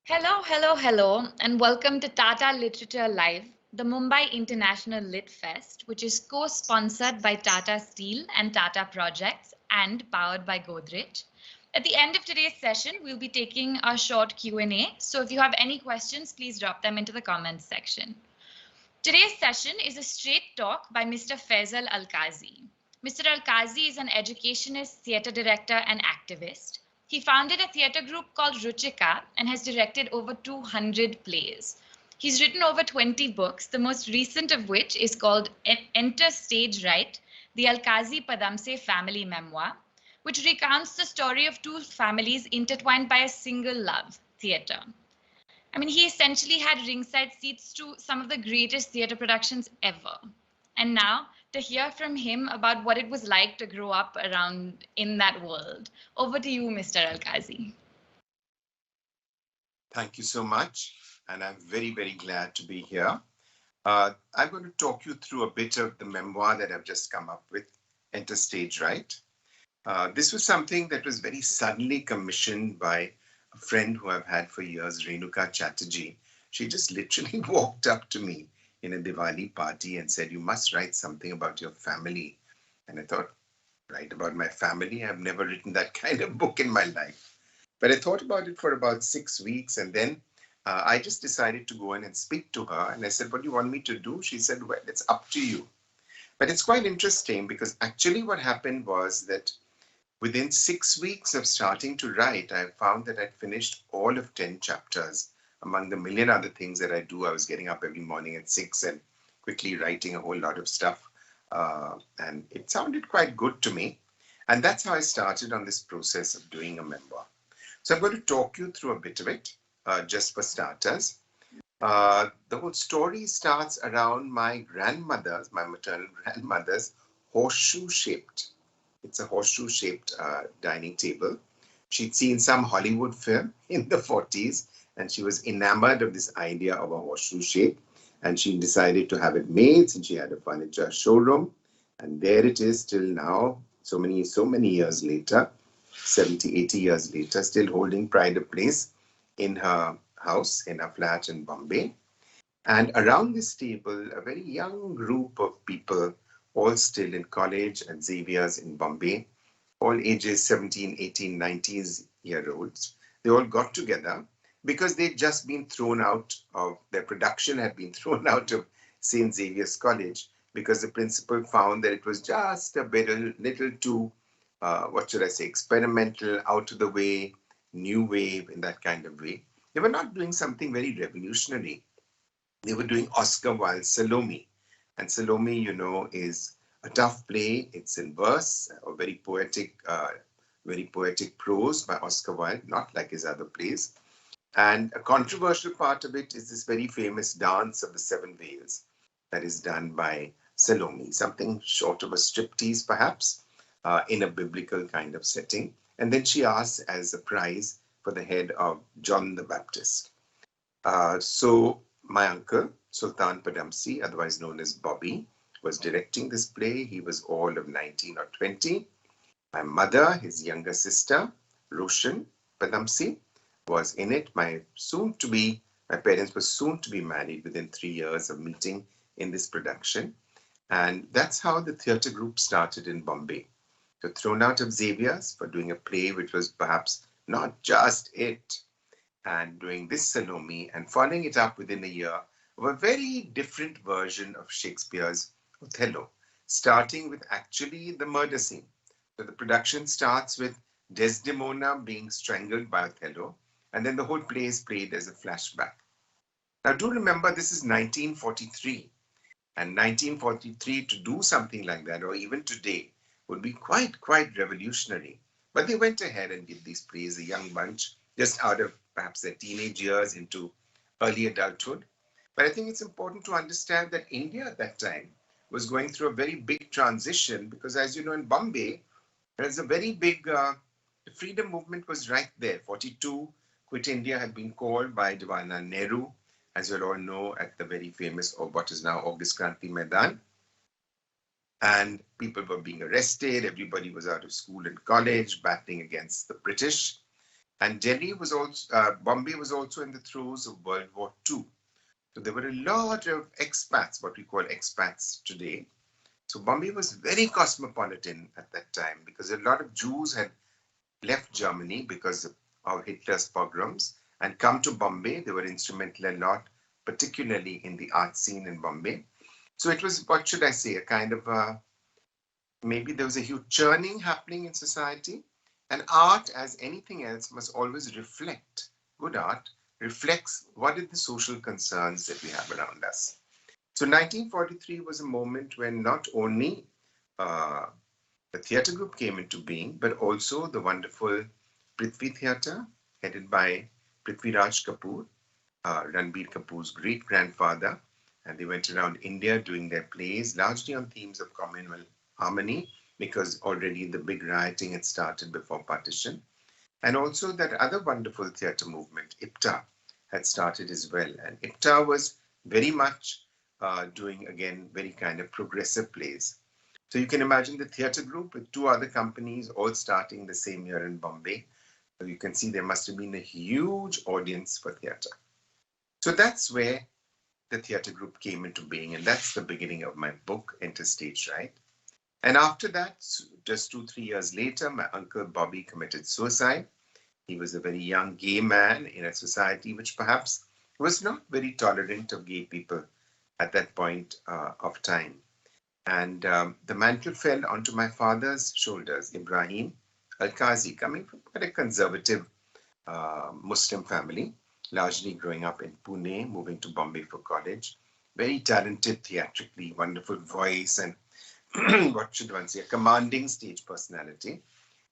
Hello, hello, hello, and welcome to Tata Literature Live, the Mumbai International Lit Fest, which is co-sponsored by Tata Steel and Tata Projects and powered by Godrej. At the end of today's session, we'll be taking a short Q&A, so if you have any questions, please drop them into the comments section. Today's session is a straight talk by Mr. Feisal Alkazi. Mr. Alkazi is an educationist, theatre director, and activist. He founded a theatre group called Ruchika and has directed over 200 plays. He's written over 20 books, the most recent of which is called Enter Stage Right, the Alkazi Padamse family memoir, which recounts the story of two families intertwined by a single love, theatre. I mean, he essentially had ringside seats to some of the greatest theatre productions ever. And now, to hear from him about what it was like to grow up around in that world. Over to you, Mr. Alkazi. Thank you so much. And I'm very, very glad to be here. I'm going to talk you through a bit of the memoir that I've just come up with, Enter Stage Right. This was something that was very suddenly commissioned by a friend who I've had for years, Renuka Chatterjee. She just literally walked up to me in a Diwali party and said, "You must write something about your family." And I thought, write about my family? I've never written that kind of book in my life. But I thought about it for about 6 weeks, and then I just decided to go in and speak to her. And I said, "What do you want me to do?" She said, "Well, it's up to you." But it's quite interesting because actually what happened was that within 6 weeks of starting to write, I found that I'd finished all of 10 chapters. Among the million other things that I do, I was getting up every morning at 6 and quickly writing a whole lot of stuff. And it sounded quite good to me. And that's how I started on this process of doing a memoir. So I'm going to talk you through a bit of it, just for starters. The whole story starts around my grandmother's, my maternal grandmother's horseshoe-shaped. It's a horseshoe-shaped dining table. She'd seen some Hollywood film in the 40s, and she was enamored of this idea of a horseshoe shape. And she decided to have it made, since she had a furniture showroom. And there it is till now, so many years later, 70, 80 years later, still holding pride of place in her house, in her flat in Bombay. And around this table, a very young group of people, all still in college at Xavier's in Bombay, all ages 17, 18, 19-year-olds. They all got together because they'd just been thrown out of, their production had been thrown out of St. Xavier's College because the principal found that it was just a bit, a little too, what should I say, experimental, out of the way, new wave, in that kind of way. They were not doing something very revolutionary. They were doing Oscar Wilde's Salome. And Salome, you know, is a tough play. It's in verse, a very poetic prose by Oscar Wilde, not like his other plays. And a controversial part of it is this very famous dance of the seven veils that is done by Salome, something short of a striptease perhaps, in a biblical kind of setting. And then she asks as a prize for the head of John the Baptist. So my uncle, Sultan Padamsi, otherwise known as Bobby, was directing this play. He was all of 19 or 20. My mother, his younger sister, Roshan Padamsi, was in it. My parents were soon to be married within 3 years of meeting in this production. And that's how the theatre group started in Bombay. So thrown out of Xavier's for doing a play which was perhaps not just it, and doing this Salome and following it up within a year of a very different version of Shakespeare's Othello, starting with actually the murder scene. So the production starts with Desdemona being strangled by Othello, and then the whole play is played as a flashback. Now do remember this is 1943, and 1943 to do something like that, or even today, would be quite revolutionary. But they went ahead and did these plays, a young bunch, just out of perhaps their teenage years into early adulthood. But I think it's important to understand that India at that time was going through a very big transition because, as you know, in Bombay, there's a very big, the freedom movement was right there. 42, Quit India had been called by Jawaharlal Nehru, as you all know, at the very famous, or what is now August Kranti Maidan. And people were being arrested. Everybody was out of school and college, battling against the British. And Bombay was also in the throes of World War II. So there were a lot of expats, what we call expats today. So Bombay was very cosmopolitan at that time because a lot of Jews had left Germany because of Hitler's pogroms and come to Bombay. They were instrumental a lot, particularly in the art scene in Bombay. So it was, what should I say, a kind of maybe there was a huge churning happening in society. And art, as anything else, must always reflect, good art reflects what are the social concerns that we have around us. So 1943 was a moment when not only uh, the theatre group came into being, but also the wonderful Prithvi Theatre, headed by Prithviraj Kapoor, Ranbir Kapoor's great grandfather. And they went around India doing their plays, largely on themes of communal harmony, because already the big rioting had started before partition. And also that other wonderful theatre movement, IPTA, had started as well. And IPTA was very much doing, again, very kind of progressive plays. So you can imagine the theatre group with two other companies all starting the same year in Bombay. So you can see there must have been a huge audience for theatre. So that's where the theatre group came into being, and that's the beginning of my book, Enter Stage Right. And after that, just 2-3 years later, my uncle Bobby committed suicide. He was a very young gay man in a society which perhaps was not very tolerant of gay people at that point of time. And the mantle fell onto my father's shoulders, Ibrahim Alkazi, coming from quite a conservative Muslim family, largely growing up in Pune, moving to Bombay for college. Very talented theatrically, wonderful voice, and what should one say, a commanding stage personality.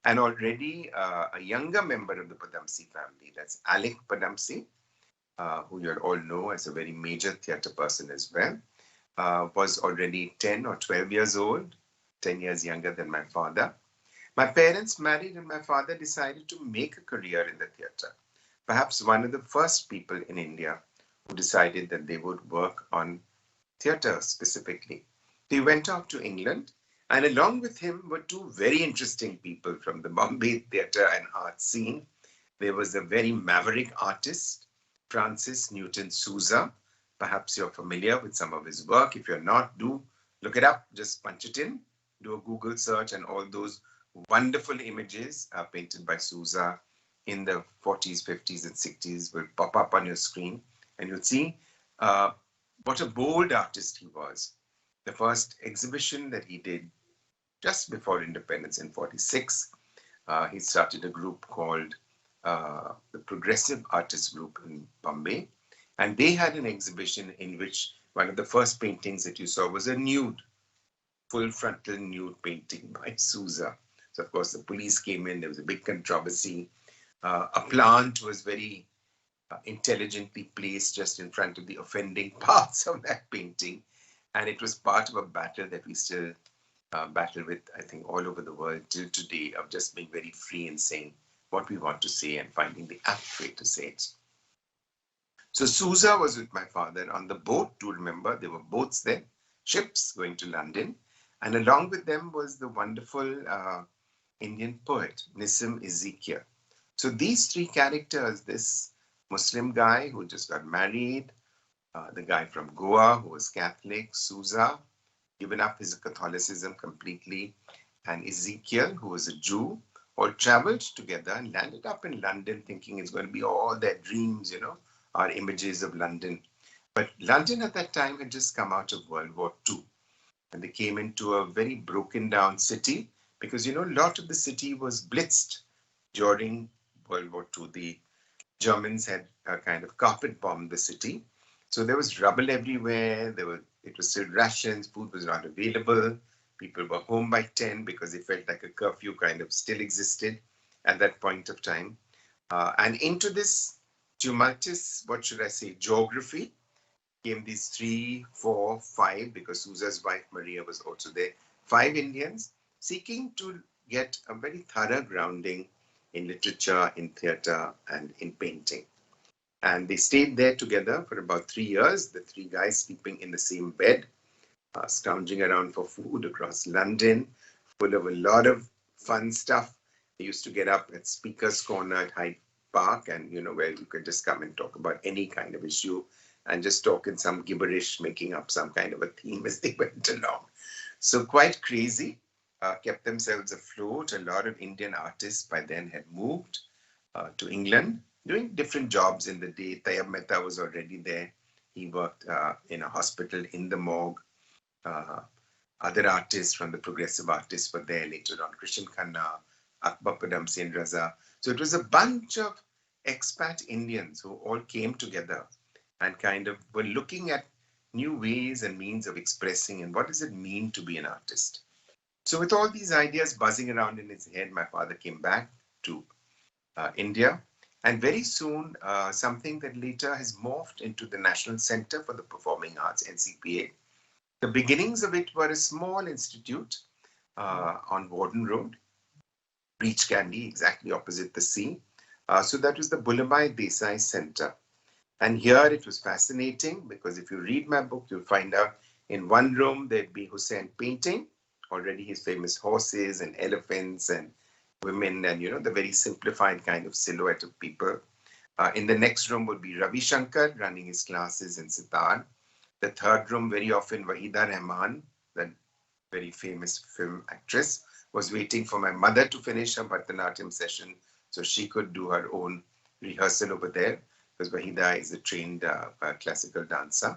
And already a younger member of the Padamsi family, that's Alec Padamsi, who you'll all know as a very major theatre person as well, was already 10 or 12 years old, 10 years younger than my father. My parents married and my father decided to make a career in the theatre. Perhaps one of the first people in India who decided that they would work on theatre specifically. He went off to England, and along with him were two very interesting people from the Bombay theatre and art scene. There was a very maverick artist, Francis Newton Souza. Perhaps you're familiar with some of his work. If you're not, do look it up, just punch it in, do a Google search, and all those wonderful images painted by Souza in the 40s, 50s, and 60s will pop up on your screen, and you'll see what a bold artist he was. The first exhibition that he did just before independence in 46, he started a group called the Progressive Artists Group in Bombay. And they had an exhibition in which one of the first paintings that you saw was a nude, full frontal nude painting by Souza. So, of course, the police came in, there was a big controversy. A plant was very intelligently placed just in front of the offending parts of that painting. And it was part of a battle that we still battle with, I think, all over the world till today, of just being very free in saying what we want to say and finding the apt way to say it. So Souza was with my father on the boat. Do remember, there were boats then, ships going to London. And along with them was the wonderful Indian poet, Nissim Ezekiel. So these three characters, this Muslim guy who just got married, the guy from Goa who was Catholic, Souza, given up his Catholicism completely, and Ezekiel, who was a Jew, all traveled together and landed up in London thinking it's going to be all their dreams, our images of London. But London at that time had just come out of World War II, and they came into a very broken down city because, a lot of the city was blitzed during World War II. The Germans had kind of carpet bombed the city. So there was rubble everywhere. It was still rations. Food was not available. People were home by 10 because they felt like a curfew kind of still existed at that point of time. And into this tumultuous, what should I say, geography came these 3, 4, 5, because Souza's wife Maria was also there, 5 Indians seeking to get a very thorough grounding in literature, in theatre, and in painting. And they stayed there together for about 3 years, the 3 guys sleeping in the same bed, scrounging around for food across London, full of a lot of fun stuff. They used to get up at Speaker's Corner at park, and where you could just come and talk about any kind of issue and just talk in some gibberish, making up some kind of a theme as they went along. So quite crazy, kept themselves afloat. A lot of Indian artists by then had moved to England, doing different jobs in the day. Tayyab Mehta was already there. He worked in a hospital in the morgue. Uh, Other artists from the progressive artists were there later on. Krishan Khanna, Akbar Padam Sen Raza. So it was a bunch of expat Indians who all came together and kind of were looking at new ways and means of expressing and what does it mean to be an artist. So with all these ideas buzzing around in his head, my father came back to India. And very soon, something that later has morphed into the National Center for the Performing Arts, NCPA. The beginnings of it were a small institute on Warden Road, Breach Candy, exactly opposite the sea. So that was the Bulamai Desai Center. And here it was fascinating because if you read my book, you'll find out in one room there'd be Hussein painting, already his famous horses and elephants and women and, the very simplified kind of silhouette of people. In the next room would be Ravi Shankar running his classes in sitar. The third room, very often Wahida Rahman, the very famous film actress, was waiting for my mother to finish her Bharatanatyam session so she could do her own rehearsal over there, because Wahida is a trained classical dancer.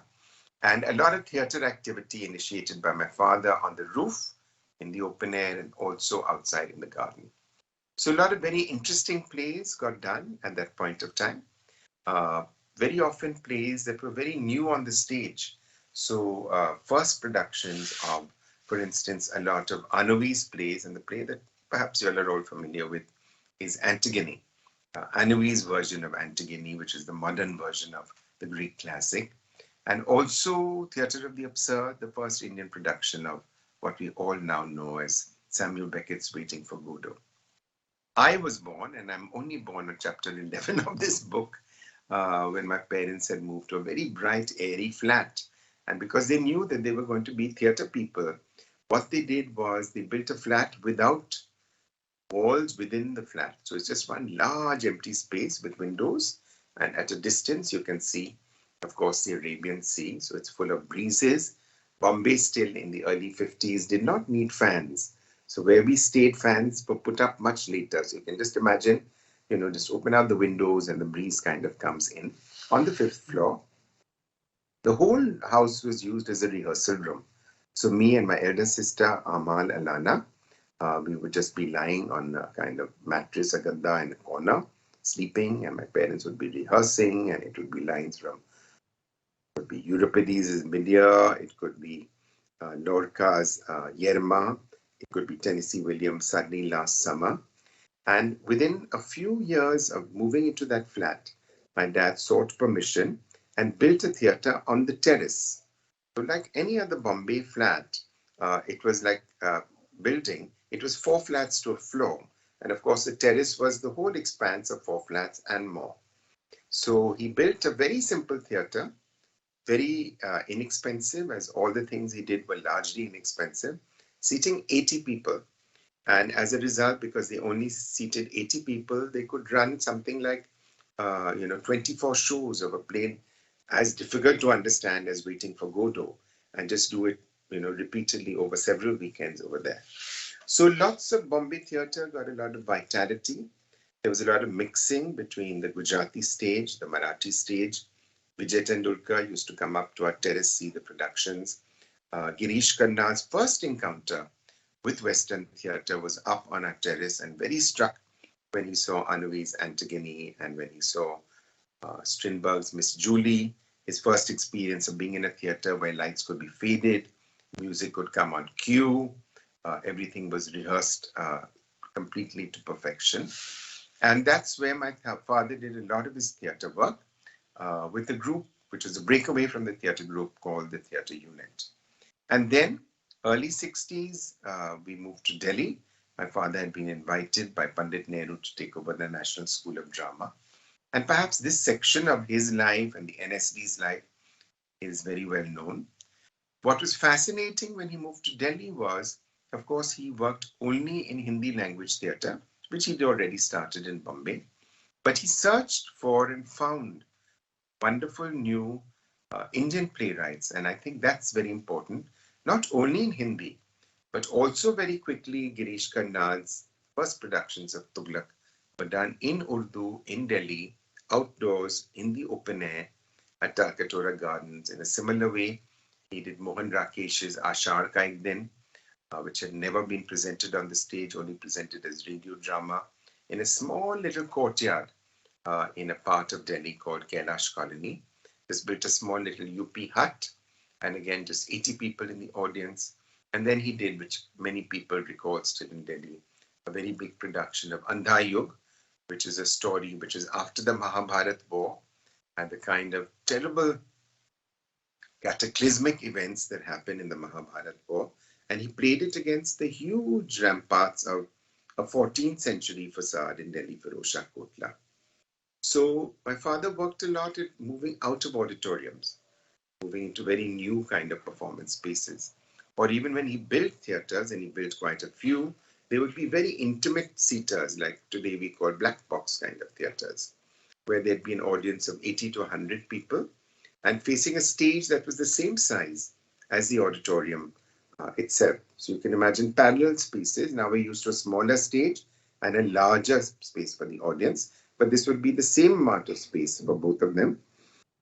And a lot of theatre activity initiated by my father on the roof, in the open air, and also outside in the garden. So a lot of very interesting plays got done at that point of time. Very often plays that were very new on the stage. So first productions of, for instance, a lot of Anovi's plays, and the play that perhaps you all are all familiar with is Antigone. Anovi's version of Antigone, which is the modern version of the Greek classic. And also Theatre of the Absurd, the first Indian production of what we all now know as Samuel Beckett's Waiting for Godot. I was born, and I'm only born on chapter 11 of this book, when my parents had moved to a very bright, airy flat. And because they knew that they were going to be theatre people, what they did was they built a flat without walls within the flat. So it's just one large empty space with windows. And at a distance, you can see, of course, the Arabian Sea. So it's full of breezes. Bombay still in the early 50s did not need fans. So where we stayed, fans were put up much later. So you can just imagine, just open out the windows and the breeze kind of comes in. On the 5th floor, the whole house was used as a rehearsal room. So me and my elder sister, Amal Alana, we would just be lying on a kind of mattress, a gadda in a corner, sleeping, and my parents would be rehearsing, and it would be lines from, it could be Euripides' Medea, it could be Lorca's Yerma, it could be Tennessee Williams' Suddenly Last Summer. And within a few years of moving into that flat, my dad sought permission and built a theatre on the terrace. So like any other Bombay flat, it was like building. It was 4 flats to a floor. And of course, the terrace was the whole expanse of 4 flats and more. So he built a very simple theatre, very inexpensive, as all the things he did were largely inexpensive, seating 80 people. And as a result, because they only seated 80 people, they could run something like, 24 shows of a play as difficult to understand as Waiting for Godot, and just do it, repeatedly over several weekends over there. So lots of Bombay theatre got a lot of vitality. There was a lot of mixing between the Gujarati stage, the Marathi stage. Vijay Tendulkar used to come up to our terrace, see the productions. Girish Khanna's first encounter with Western theatre was up on our terrace, and very struck when he saw Anovi's Antigone and when he saw Strindberg's Miss Julie, his first experience of being in a theatre where lights could be faded, music could come on cue, everything was rehearsed completely to perfection. And that's where my father did a lot of his theatre work with a group, which was a breakaway from the theatre group called the Theatre Unit. And then early 60s, we moved to Delhi. My father had been invited by Pandit Nehru to take over the National School of Drama. And perhaps this section of his life and the NSD's life is very well known. What was fascinating when he moved to Delhi was, of course, he worked only in Hindi language theatre, which he'd already started in Bombay. But he searched for and found wonderful new Indian playwrights. And I think that's very important, not only in Hindi, but also very quickly Girish Karnad's first productions of Tughlaq were done in Urdu, in Delhi, outdoors, in the open air, at Talkatora Gardens. In a similar way, he did Mohan Rakesh's Ashar Ka Ek Din, which had never been presented on the stage, only presented as radio drama, in a small little courtyard in a part of Delhi called Kailash Colony. Just built a small little UP hut, and again, just 80 people in the audience. And then he did, which many people recall still in Delhi, a very big production of Andha Yug, which is a story which is after the Mahabharat War and the kind of terrible cataclysmic events that happened in the Mahabharat War. And he played it against the huge ramparts of a 14th century facade in Delhi, Firozshah Kotla. So my father worked a lot at moving out of auditoriums, moving into very new kind of performance spaces. Or even when he built theaters, and he built quite a few, they would be very intimate seaters, like today we call black box kind of theaters, where there'd be an audience of 80 to 100 people and facing a stage that was the same size as the auditorium itself. So you can imagine parallel spaces. Now we're used to a smaller stage and a larger space for the audience, but this would be the same amount of space for both of them.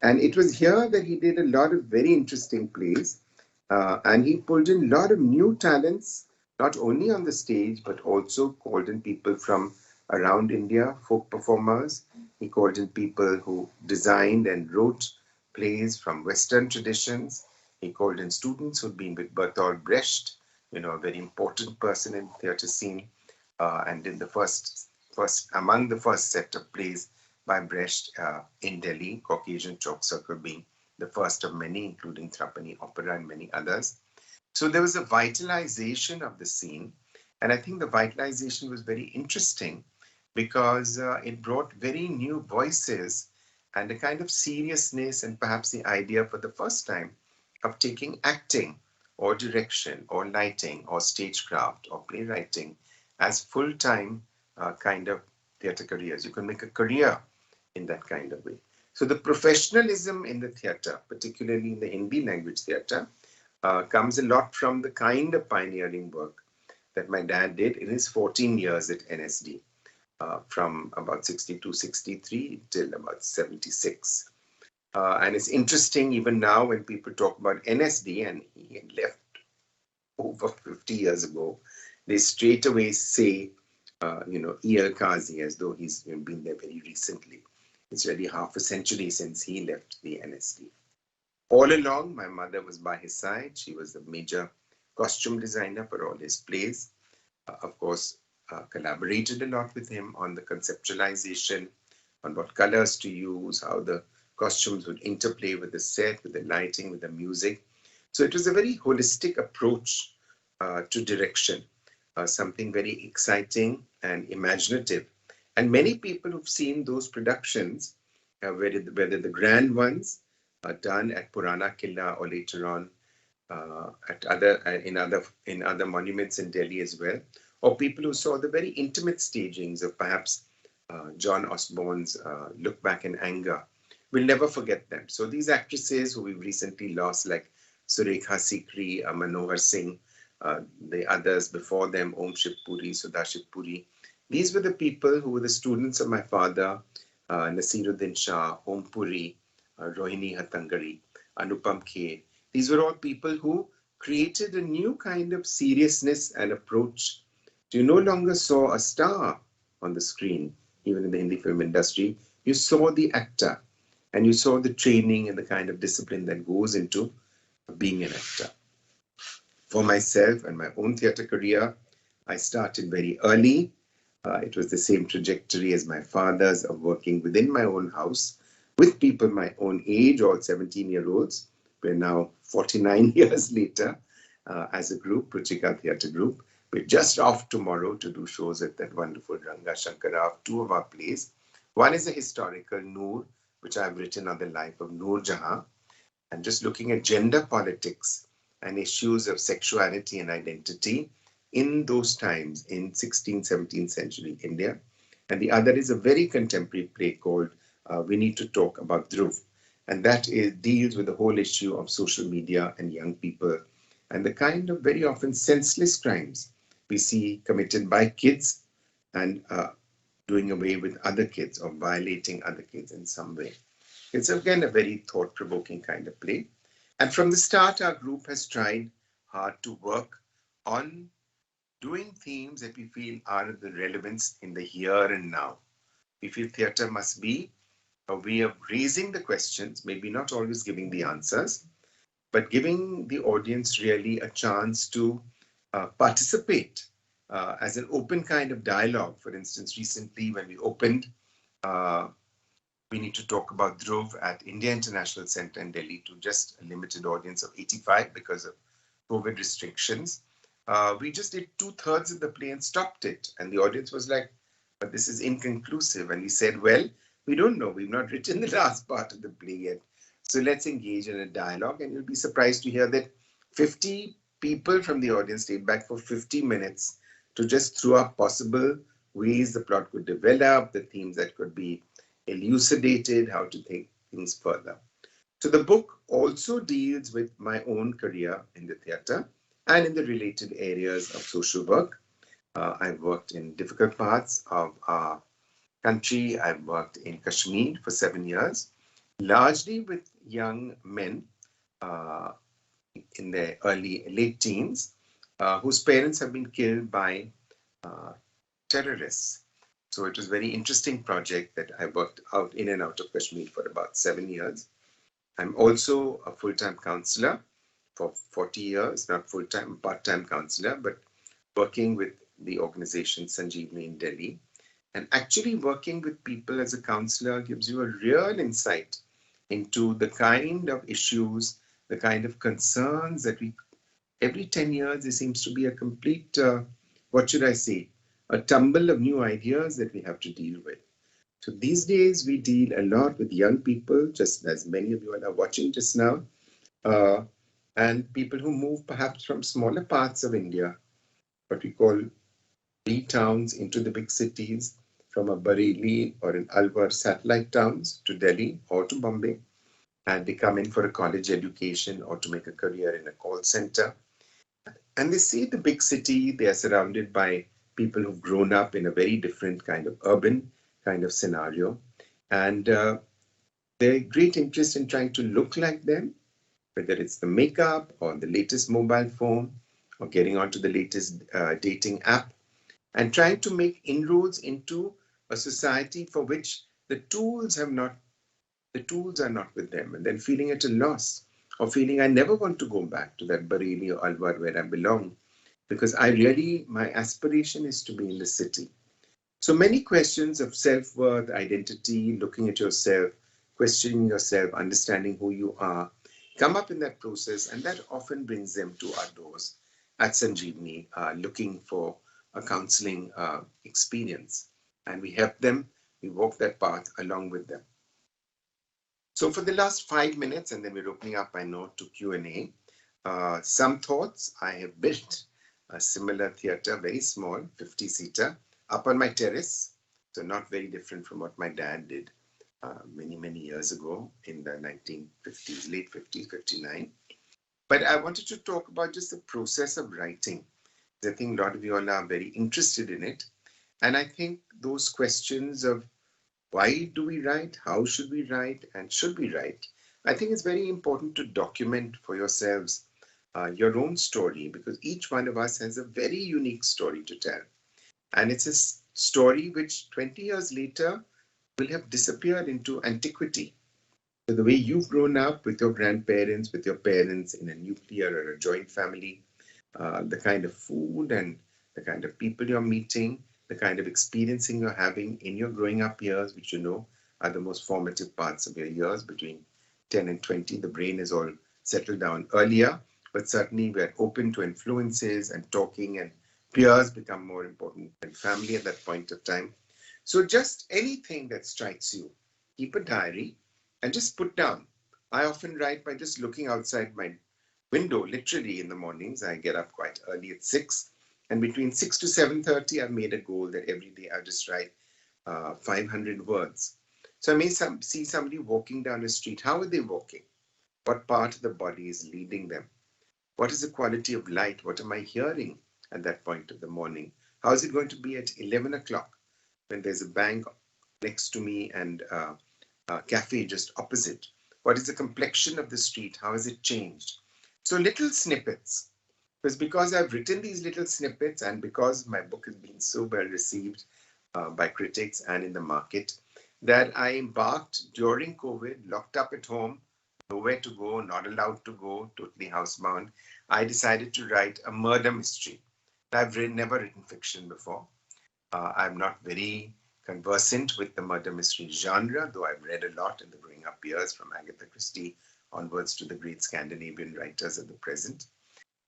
And it was here that he did a lot of very interesting plays, and he pulled in a lot of new talents, not only on the stage, but also called in people from around India, folk performers. He called in people who designed and wrote plays from Western traditions. He called in students who'd been with Bertolt Brecht, a very important person in the theatre scene, and in the first among the first set of plays by Brecht in Delhi, Caucasian Chalk Circle being the first of many, including Trapani Opera and many others. So there was a vitalization of the scene, and I think the vitalization was very interesting because it brought very new voices and a kind of seriousness, and perhaps the idea for the first time of taking acting or direction or lighting or stagecraft or playwriting as full-time kind of theatre careers. You can make a career in that kind of way. So the professionalism in the theatre, particularly in the Hindi language theatre, comes a lot from the kind of pioneering work that my dad did in his 14 years at NSD, from about 62, 63 till about 76. And it's interesting even now when people talk about NSD, and he had left over 50 years ago, they straight away say, E. Alkazi, as though he's been there very recently. It's already half a century since he left the NSD. All along, my mother was by his side. She was the major costume designer for all his plays. Of course, collaborated a lot with him on the conceptualization, on what colors to use, how the costumes would interplay with the set, with the lighting, with the music. So it was a very holistic approach to direction, something very exciting and imaginative. And many people who've seen those productions, whether the grand ones done at Purana Killa or later on at in other monuments in Delhi as well, or people who saw the very intimate stagings of perhaps John Osborne's Look Back in Anger, will never forget them. So these actresses who we've recently lost, like Surekha Sikri, Manohar Singh, the others before them, Om Shivpuri, Sudha Shivpuri, these were the people who were the students of my father, Nasiruddin Shah, Om Puri, Rohini Hatangari, Anupam Kher. These were all people who created a new kind of seriousness and approach. You no longer saw a star on the screen, even in the Hindi film industry. You saw the actor, and you saw the training and the kind of discipline that goes into being an actor. For myself and my own theatre career, I started very early. It was the same trajectory as my father's, of working within my own house with people my own age, all 17-year-olds. We're now 49 years later as a group, Ruchika Theatre Group. We're just off tomorrow to do shows at that wonderful Ranga Shankara of two of our plays. One is a historical, Noor, which I've written on the life of Noor Jahan, and just looking at gender politics and issues of sexuality and identity in those times in 16th, 17th century India. And the other is a very contemporary play called We Need to Talk About Dhruv. And that deals with the whole issue of social media and young people and the kind of very often senseless crimes we see committed by kids and doing away with other kids or violating other kids in some way. It's again a very thought provoking kind of play. And from the start, our group has tried hard to work on doing themes that we feel are of the relevance in the here and now. We feel theatre must be a way of raising the questions, maybe not always giving the answers, but giving the audience really a chance to participate as an open kind of dialogue. For instance, recently when we opened uh, We Need to Talk About Dhruv at India International Centre in Delhi to just a limited audience of 85 because of COVID restrictions. We just did 2/3 of the play and stopped it. And the audience was like, but this is inconclusive. And we said, well, we don't know. We've not written the last part of the play yet. So let's engage in a dialogue. And you'll be surprised to hear that 50 people from the audience stayed back for 50 minutes to just throw up possible ways the plot could develop, the themes that could be elucidated, how to think things further. So the book also deals with my own career in the theatre and in the related areas of social work. I've worked in difficult parts of our country. I've worked in Kashmir for 7 years, largely with young men uh, in their late teens, whose parents have been killed by uh, terrorists. So it was a very interesting project that I worked out in and out of Kashmir for about 7 years. I'm also a full-time counselor for 40 years, not full-time, part-time counselor, but working with the organization Sanjeevani in Delhi. And actually working with people as a counselor gives you a real insight into the kind of issues, the kind of concerns that every 10 years, there seems to be a complete, what should I say, a tumble of new ideas that we have to deal with. So these days, we deal a lot with young people, just as many of you are watching just now, uh, and people who move perhaps from smaller parts of India, what we call B towns, into the big cities, from a Bareilly or an Alwar satellite towns to Delhi or to Bombay, and they come in for a college education or to make a career in a call center. And they see the big city, they are surrounded by people who've grown up in a very different kind of urban kind of scenario. And their great interest in trying to look like them, whether it's the makeup or the latest mobile phone or getting onto the latest dating app, and trying to make inroads into a society for which the tools are not with them, and then feeling at a loss or feeling I never want to go back to that Bareilly or Alwar where I belong, because my aspiration is to be in the city. So many questions of self-worth, identity, looking at yourself, questioning yourself, understanding who you are, come up in that process, and that often brings them to our doors at Sanjeevani, looking for a counseling experience. And we help them, we walk that path along with them. So for the last 5 minutes, and then we're opening up, I know, to Q&A, some thoughts. I have built a similar theatre, very small, 50-seater, up on my terrace. So not very different from what my dad did many, many years ago in the 1950s, late 50s, 59. But I wanted to talk about just the process of writing. I think a lot of you all are very interested in it. And I think those questions of why do we write, how should we write, and should we write, I think it's very important to document for yourselves your own story, because each one of us has a very unique story to tell. And it's a story which 20 years later will have disappeared into antiquity. So the way you've grown up with your grandparents, with your parents in a nuclear or a joint family, the kind of food and the kind of people you're meeting, the kind of experiencing you're having in your growing up years, which you know are the most formative parts of your years between 10 and 20. The brain is all settled down earlier, but certainly we're open to influences, and talking and peers become more important than family at that point of time. So just anything that strikes you, keep a diary and just put down. I often write by just looking outside my window, literally in the mornings. I get up quite early at 6. And between 6 to 7:30, I've made a goal that every day I'll just write 500 words. So I may see somebody walking down the street. How are they walking? What part of the body is leading them? What is the quality of light? What am I hearing at that point of the morning? How is it going to be at 11 o'clock when there's a bank next to me and a cafe just opposite? What is the complexion of the street? How has it changed? So little snippets. Because I've written these little snippets and because my book has been so well received by critics and in the market, that I embarked during COVID, locked up at home, nowhere to go, not allowed to go, totally housebound. I decided to write a murder mystery. I've never written fiction before. I'm not very conversant with the murder mystery genre, though I've read a lot in the growing up years from Agatha Christie onwards to the great Scandinavian writers of the present.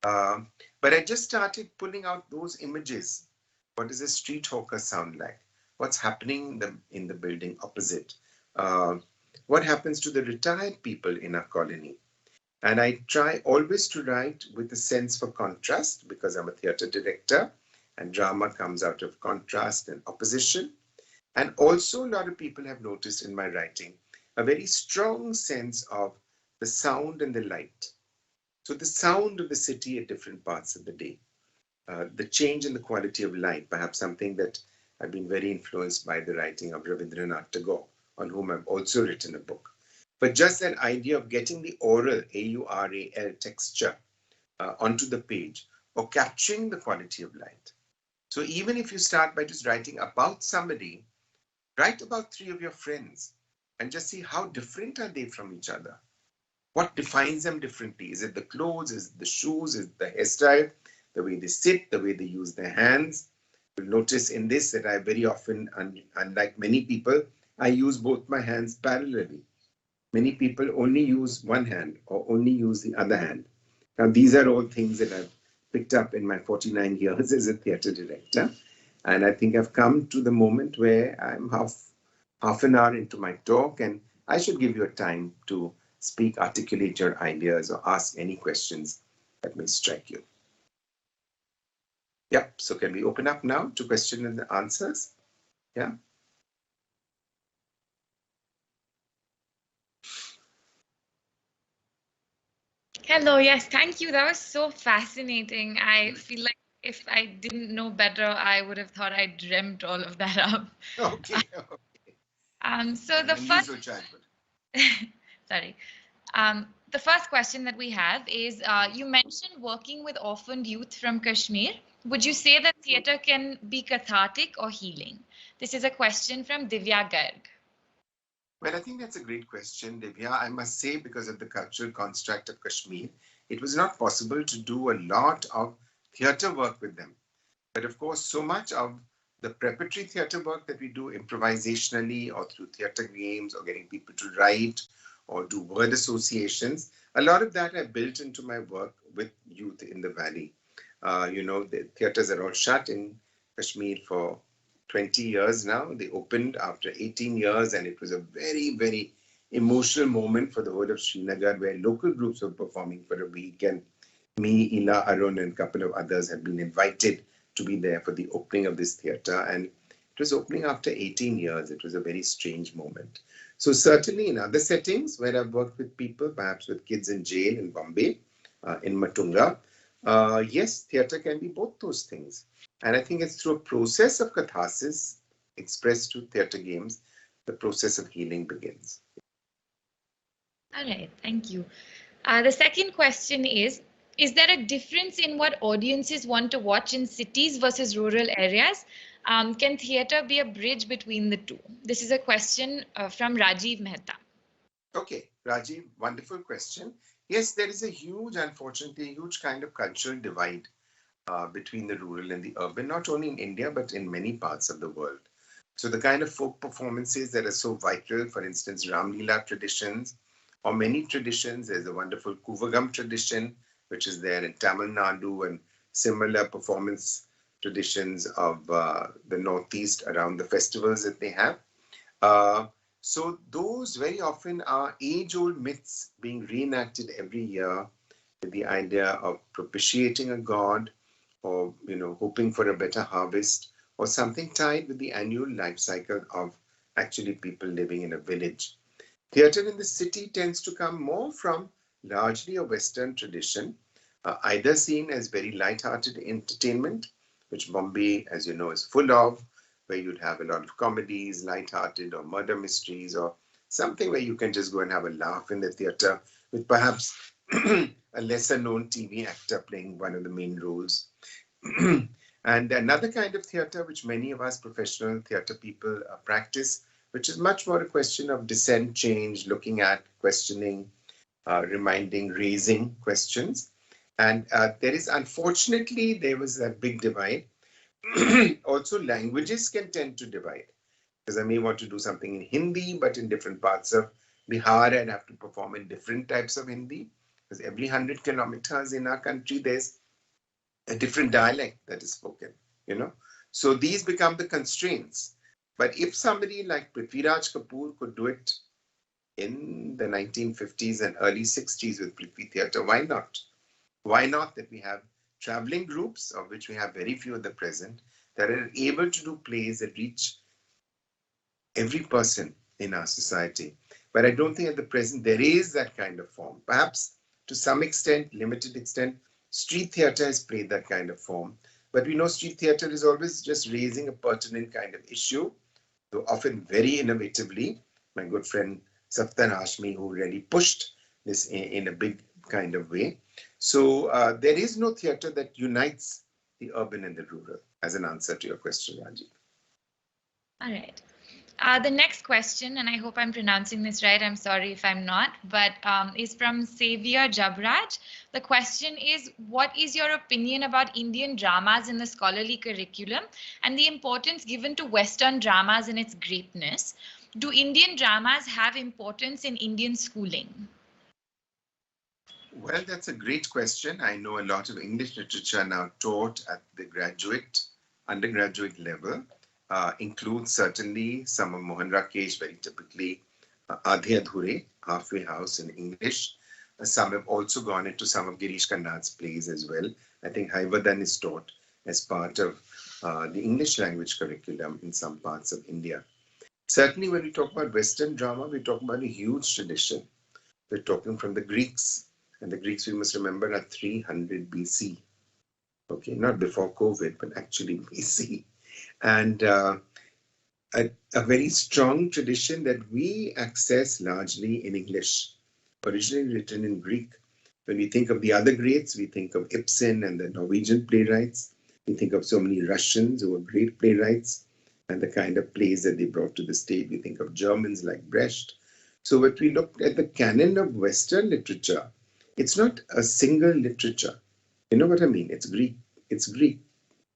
But I just started pulling out those images. What does a street hawker sound like? What's happening in the building opposite? What happens to the retired people in our colony? And I try always to write with a sense for contrast because I'm a theatre director and drama comes out of contrast and opposition. And also a lot of people have noticed in my writing a very strong sense of the sound and the light. So the sound of the city at different parts of the day, the change in the quality of light, perhaps something that I've been very influenced by the writing of Rabindranath Tagore, on whom I've also written a book. But just that idea of getting the oral, A-U-R-A-L texture onto the page or capturing the quality of light. So even if you start by just writing about somebody, write about 3 of your friends and just see how different are they from each other. What defines them differently? Is it the clothes? Is it the shoes? Is it the hairstyle? The way they sit? The way they use their hands? You'll notice in this that I very often, unlike many people, I use both my hands parallelly. Many people only use one hand or only use the other hand. Now, these are all things that I've picked up in my 49 years as a theatre director. And I think I've come to the moment where I'm half an hour into my talk and I should give you a time to speak, articulate your ideas, or ask any questions that may strike you. Yeah, so can we open up now to questions and answers? Yeah. Hello, yes, thank you. That was so fascinating. I feel like if I didn't know better, I would have thought I dreamt all of that up. Okay. So the first, Unusual childhood. sorry. The first question that we have is you mentioned working with orphaned youth from Kashmir. Would you say that theatre can be cathartic or healing? This is a question from Divya Garg. Well, I think that's a great question, Divya. I must say, because of the cultural construct of Kashmir, it was not possible to do a lot of theatre work with them. But of course, so much of the preparatory theatre work that we do improvisationally or through theatre games or getting people to write or do word associations, a lot of that I built into my work with youth in the valley. The theatres are all shut in Kashmir for 20 years now. They opened after 18 years and it was a very, very emotional moment for the whole of Srinagar where local groups were performing for a week and me, Ila, Arun and a couple of others have been invited to be there for the opening of this theatre. And it was opening after 18 years. It was a very strange moment. So certainly in other settings where I've worked with people, perhaps with kids in jail in Bombay, in Matunga, yes, theatre can be both those things. And I think it's through a process of catharsis expressed through theatre games, the process of healing begins. All right, thank you. The second question is there a difference in what audiences want to watch in cities versus rural areas? Can theatre be a bridge between the two? This is a question from Rajiv Mehta. Okay, Rajiv, wonderful question. Yes, there is a huge, unfortunately, huge kind of cultural divide between the rural and the urban, not only in India, but in many parts of the world. So the kind of folk performances that are so vital, for instance, Ram Leela traditions, or many traditions, there's a wonderful Kuvagam tradition, which is there in Tamil Nadu, and similar performance traditions of the Northeast around the festivals that they have. So those very often are age-old myths being reenacted every year with the idea of propitiating a god or hoping for a better harvest or something tied with the annual life cycle of actually people living in a village. Theatre in the city tends to come more from largely a Western tradition, either seen as very light-hearted entertainment, which Bombay, as you know, is full of, where you'd have a lot of comedies, light-hearted or murder mysteries, or something where you can just go and have a laugh in the theatre with perhaps a lesser-known TV actor playing one of the main roles. And another kind of theatre which many of us professional theatre people practice, which is much more a question of dissent, change, looking at, questioning, reminding, raising questions. And there is, unfortunately, there was a big divide. Also, languages can tend to divide, because I may want to do something in Hindi, but in different parts of Bihar, I'd have to perform in different types of Hindi, because every 100 kilometers in our country, there's a different dialect that is spoken, you know. So these become the constraints. But if somebody like Prithviraj Kapoor could do it in the 1950s and early 60s with Prithvi Theatre, why not? Why not that we have traveling groups, of which we have very few at the present, that are able to do plays that reach every person in our society. But I don't think at the present there is that kind of form. Perhaps to some extent, limited extent, street theatre has played that kind of form. But we know street theatre is always just raising a pertinent kind of issue, though often very innovatively. My good friend Saftan Hashmi, who really pushed this in a big kind of way. So there is no theatre that unites the urban and the rural, as an answer to your question, Rajiv. All right. The next question, and I hope I'm pronouncing this right, I'm sorry if I'm not, but is from Xavier Jabraj. The question is, what is your opinion about Indian dramas in the scholarly curriculum and the importance given to Western dramas and its greatness? Do Indian dramas have importance in Indian schooling? Well, that's a great question. I know a lot of English literature now taught at the undergraduate level. Includes certainly some of Mohan Rakesh, very typically Adhe Adhure, Halfway House in English. Some have also gone into some of Girish Karnad's plays as well. I think Haivadan is taught as part of the English language curriculum in some parts of India. Certainly, when we talk about Western drama, we talk about a huge tradition. We're talking from the Greeks, and the Greeks, we must remember, are 300 BC. Okay, not before COVID, but actually BC. And a very strong tradition that we access largely in English, originally written in Greek. When we think of the other greats, we think of Ibsen and the Norwegian playwrights. We think of so many Russians who were great playwrights and the kind of plays that they brought to the stage. We think of Germans like Brecht. So when we look at the canon of Western literature, it's not a single literature. You know what I mean? It's Greek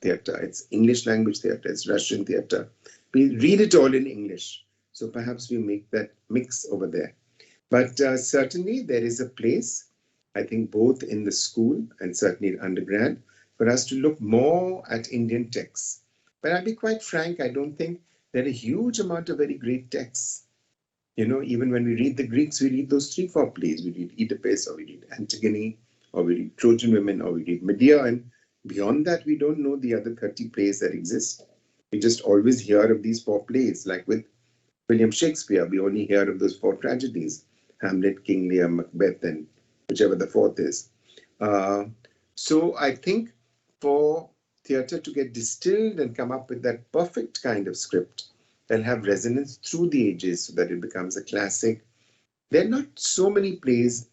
theatre, it's English language theatre, it's Russian theatre. We read it all in English. So perhaps we make that mix over there. But certainly there is a place, I think, both in the school and certainly in undergrad, for us to look more at Indian texts. But I'll be quite frank, I don't think there are a huge amount of very great texts. You know, even when we read the Greeks, we read those 3-4 plays. We read Oedipus, or we read Antigone, or we read Trojan Women, or we read Medea, and beyond that, we don't know the other 30 plays that exist. We just always hear of these 4 plays, like with William Shakespeare, we only hear of those 4 tragedies, Hamlet, King Lear, Macbeth, and whichever the 4th is. So I think for theatre to get distilled and come up with that perfect kind of script that'll have resonance through the ages so that it becomes a classic. There are not so many plays,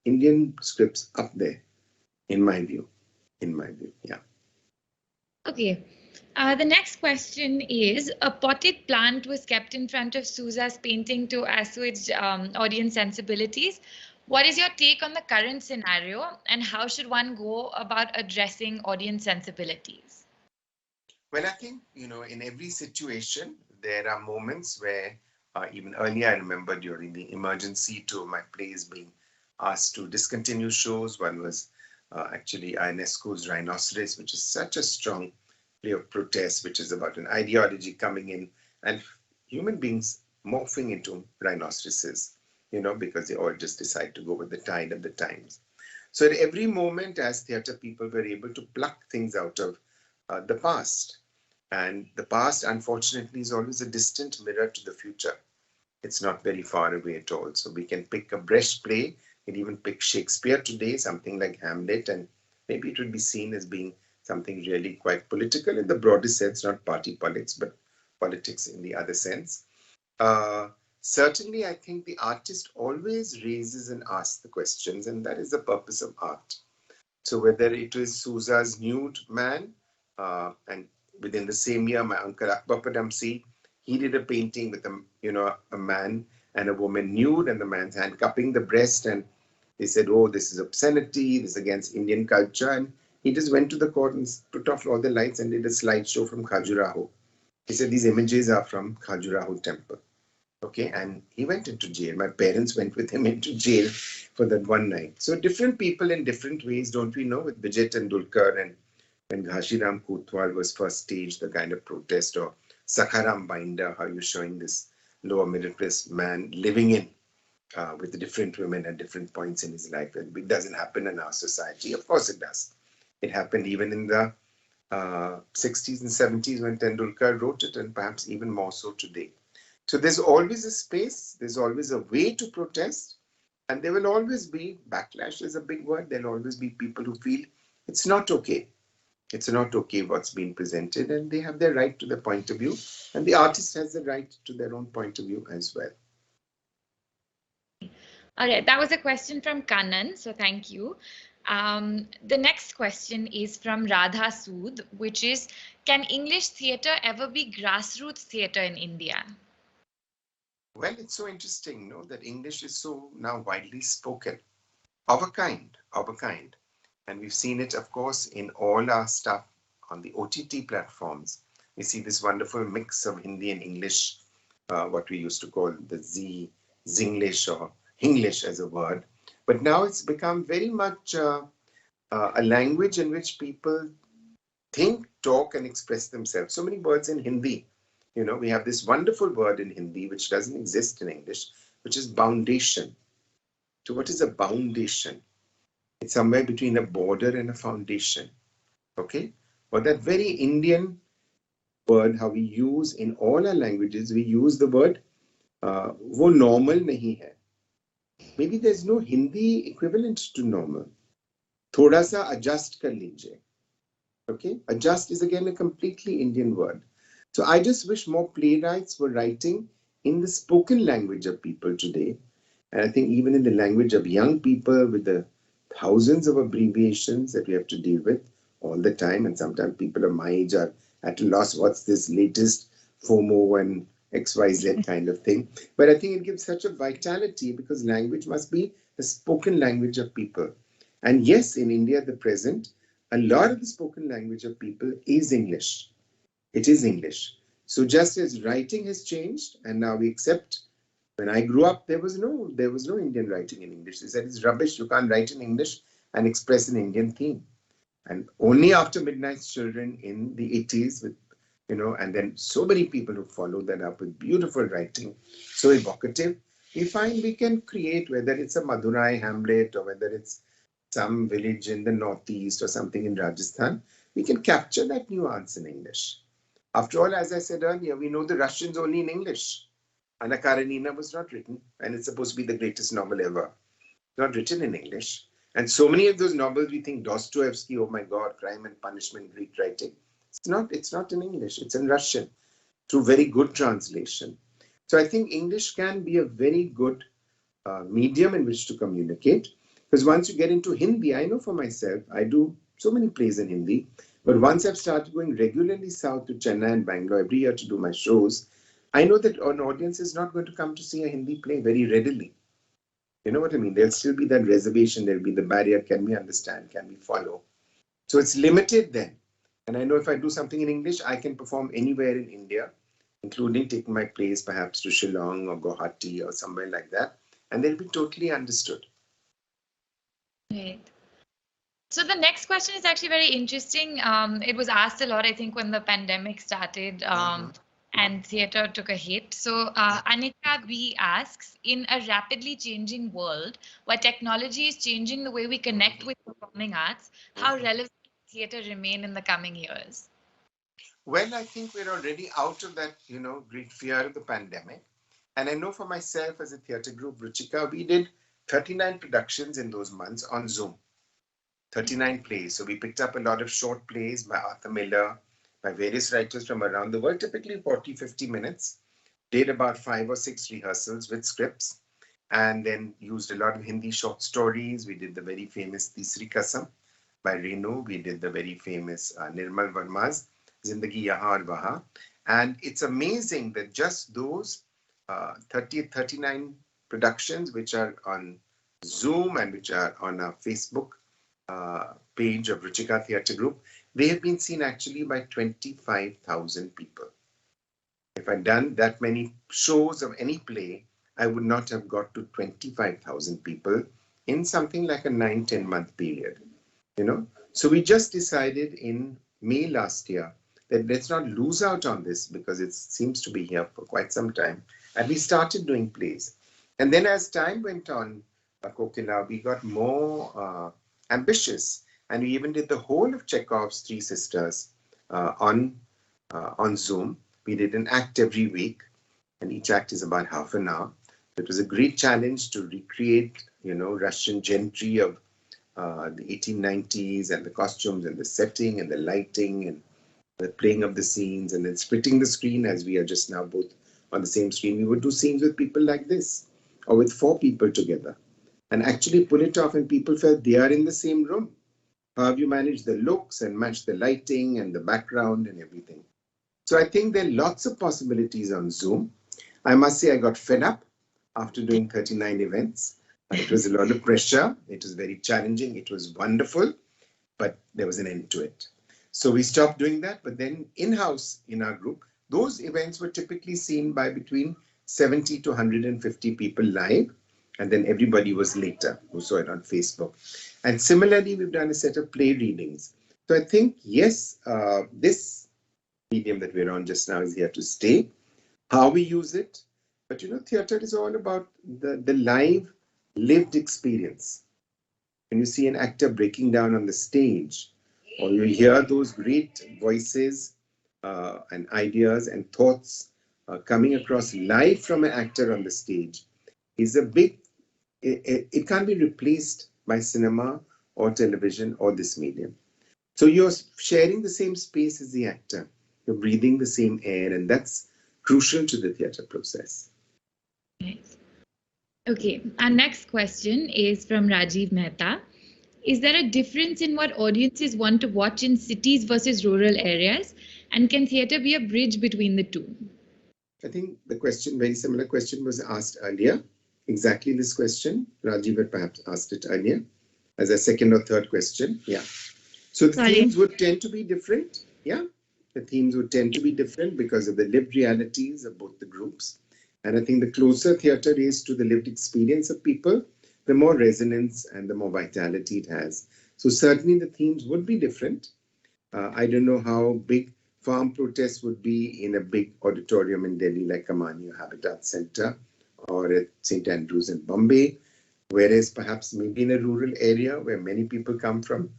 Indian scripts up there, in my view. Yeah. Okay. The next question is, a potted plant was kept in front of Sousa's painting to assuage audience sensibilities. What is your take on the current scenario, and how should one go about addressing audience sensibilities? Well, I think, you know, in every situation, there are moments where, even earlier, I remember during the emergency, 2 of my plays being asked to discontinue shows. One was actually Ionesco's Rhinoceros, which is such a strong play of protest, which is about an ideology coming in and human beings morphing into rhinoceroses, you know, because they all just decide to go with the tide of the times. So at every moment, as theatre people, were able to pluck things out of the past. And the past, unfortunately, is always a distant mirror to the future. It's not very far away at all. So we can pick a Brecht play and even pick Shakespeare today, something like Hamlet, and maybe it would be seen as being something really quite political in the broadest sense, not party politics, but politics in the other sense. Uh, Certainly, I think the artist always raises and asks the questions, and that is the purpose of art. So whether it is Sousa's nude man, and within the same year, my uncle Akbar Padamsi, he did a painting with a man and a woman nude, and the man's hand cupping the breast, and they said, "Oh, this is obscenity. This is against Indian culture." And he just went to the court and put off all the lights and did a slideshow from Khajuraho. He said these images are from Khajuraho temple. Okay, and he went into jail. My parents went with him into jail for that one night. So different people in different ways, don't we know? With Vijay Tendulkar and when Ghashiram Kotwal was first staged, the kind of protest, or Sakharam Binder, how you're showing this lower middle class man living in with different women at different points in his life. And it doesn't happen in our society. Of course it does. It happened even in the 60s and 70s when Tendulkar wrote it, and perhaps even more so today. So there's always a space, there's always a way to protest, and there will always be backlash is a big word. There'll always be people who feel it's not okay. It's not okay what's being presented, and they have their right to their point of view, and the artist has the right to their own point of view as well. All right, that was a question from Kannan, so thank you. The next question is from Radha Sood, which is, can English theatre ever be grassroots theatre in India? Well, it's so interesting, no, that English is so now widely spoken, of a kind, of a kind. And we've seen it, of course, in all our stuff on the OTT platforms. We see this wonderful mix of Hindi and English, what we used to call the Zinglish or Hinglish as a word. But now it's become very much a language in which people think, talk, and express themselves. So many words in Hindi. You know, we have this wonderful word in Hindi which doesn't exist in English, which is foundation. So, what is a foundation? It's somewhere between a border and a foundation. Okay? But that very Indian word, how we use in all our languages, we use the word wo normal nahi hai. Maybe there's no Hindi equivalent to normal. Thoda sa adjust kar lijiye. Okay? Adjust is again a completely Indian word. So I just wish more playwrights were writing in the spoken language of people today. And I think even in the language of young people with the thousands of abbreviations that we have to deal with all the time. And sometimes people of my age are at a loss, what's this latest FOMO and XYZ kind of thing. But I think it gives such a vitality because language must be the spoken language of people. And yes, in India at the present, a lot of the spoken language of people is English. It is English. So just as writing has changed, and now we accept. When I grew up, there was no Indian writing in English. They said it's rubbish. You can't write in English and express an Indian theme. And only after Midnight's Children in the 80s, with and then so many people who followed that up with beautiful writing, so evocative, we find we can create, whether it's a Madurai Hamlet or whether it's some village in the northeast or something in Rajasthan, we can capture that nuance in English. After all, as I said earlier, we know the Russians only in English. Anna Karenina was not written, and it's supposed to be the greatest novel ever. Not written in English. And so many of those novels, we think Dostoevsky, oh my God, Crime and Punishment, Greek writing. It's not in English, it's in Russian, through very good translation. So I think English can be a very good medium in which to communicate. Because once you get into Hindi, I know for myself, I do so many plays in Hindi. But once I've started going regularly south to Chennai and Bangalore every year to do my shows, I know that an audience is not going to come to see a Hindi play very readily. You know what I mean? There'll still be that reservation. There'll be the barrier. Can we understand? Can we follow? So it's limited then. And I know if I do something in English, I can perform anywhere in India, including taking my plays perhaps to Shillong or Guwahati or somewhere like that. And they'll be totally understood. Right. So the next question is actually very interesting. It was asked a lot, I think, when the pandemic started and theatre took a hit. So Anika B asks, in a rapidly changing world where technology is changing the way we connect with performing arts, how relevant will theatre remain in the coming years? Well, I think we're already out of that, great fear of the pandemic. And I know for myself as a theatre group, Ruchika, we did 39 productions in those months on Zoom. 39 plays. So we picked up a lot of short plays by Arthur Miller, by various writers from around the world, typically 40, 50 minutes. Did about 5 or 6 rehearsals with scripts, and then used a lot of Hindi short stories. We did the very famous Tisri Kasam by Renu. We did the very famous Nirmal Verma's Zindagi Yahan Aur Wahan. And it's amazing that just those 39 productions, which are on Zoom and which are on our Facebook page of Ruchika Theatre Group, they have been seen actually by 25,000 people. If I'd done that many shows of any play, I would not have got to 25,000 people in something like a 9-10 month period. So we just decided in May last year that let's not lose out on this because it seems to be here for quite some time. And we started doing plays. And then as time went on, Kokila, we got more ambitious. And we even did the whole of Chekhov's Three Sisters on Zoom. We did an act every week, and each act is about half an hour. It was a great challenge to recreate, Russian gentry of the 1890s and the costumes and the setting and the lighting and the playing of the scenes and then splitting the screen as we are just now both on the same screen. We would do scenes with people like this or with 4 people together and actually pull it off and people felt they are in the same room. How have you managed the looks and match the lighting and the background and everything? So I think there are lots of possibilities on Zoom. I must say I got fed up after doing 39 events. It was a lot of pressure. It was very challenging. It was wonderful, but there was an end to it. So we stopped doing that. But then in-house in our group, those events were typically seen by between 70 to 150 people live. And then everybody was later who saw it on Facebook. And similarly, we've done a set of play readings. So I think, yes, this medium that we're on just now is here to stay. How we use it. But theatre is all about the live, lived experience. When you see an actor breaking down on the stage, or you hear those great voices and ideas and thoughts coming across live from an actor on the stage, is a big, it can't be replaced by cinema or television or this medium. So you're sharing the same space as the actor. You're breathing the same air, and that's crucial to the theatre process. Nice. Okay, our next question is from Rajiv Mehta. Is there a difference in what audiences want to watch in cities versus rural areas? And can theatre be a bridge between the two? I think the question, very similar question, was asked earlier. Exactly this question. Rajiv had perhaps asked it earlier as a second or third question. Yeah. So the themes would tend to be different. Yeah. The themes would tend to be different because of the lived realities of both the groups. And I think the closer theatre is to the lived experience of people, the more resonance and the more vitality it has. So certainly the themes would be different. I don't know how big farm protests would be in a big auditorium in Delhi like Kamani Habitat Center or at St. Andrews in Bombay, whereas perhaps maybe in a rural area where many people come from,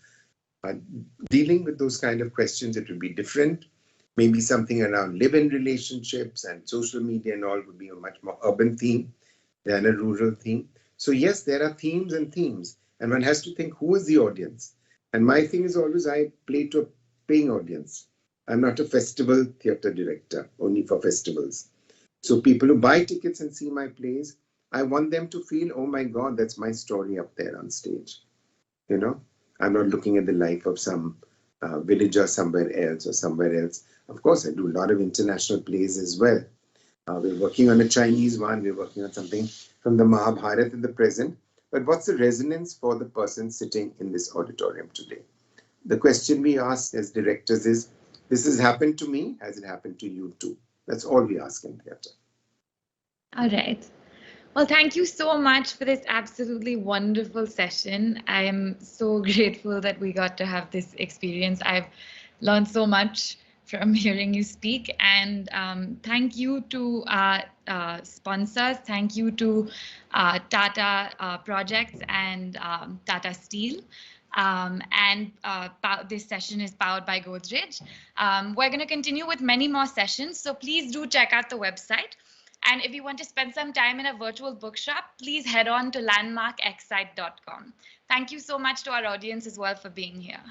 dealing with those kind of questions, it would be different. Maybe something around live-in relationships and social media and all would be a much more urban theme than a rural theme. So yes, there are themes and themes, and one has to think who is the audience. And my thing is always I play to a paying audience. I'm not a festival theatre director, only for festivals. So people who buy tickets and see my plays, I want them to feel, oh my God, that's my story up there on stage. I'm not looking at the life of some villager somewhere else or somewhere else. Of course, I do a lot of international plays as well. We're working on a Chinese one. We're working on something from the Mahabharata in the present. But what's the resonance for the person sitting in this auditorium today? The question we ask as directors is, this has happened to me. Has it happened to you too? That's all we ask in theatre. All right. Well, thank you so much for this absolutely wonderful session. I am so grateful that we got to have this experience. I've learned so much from hearing you speak, and thank you to our sponsors. Thank you to Tata Projects and Tata Steel This session is powered by Godrej. We're going to continue with many more sessions, so please do check out the website. And if you want to spend some time in a virtual bookshop, please head on to landmarkexsite.com. Thank you so much to our audience as well for being here.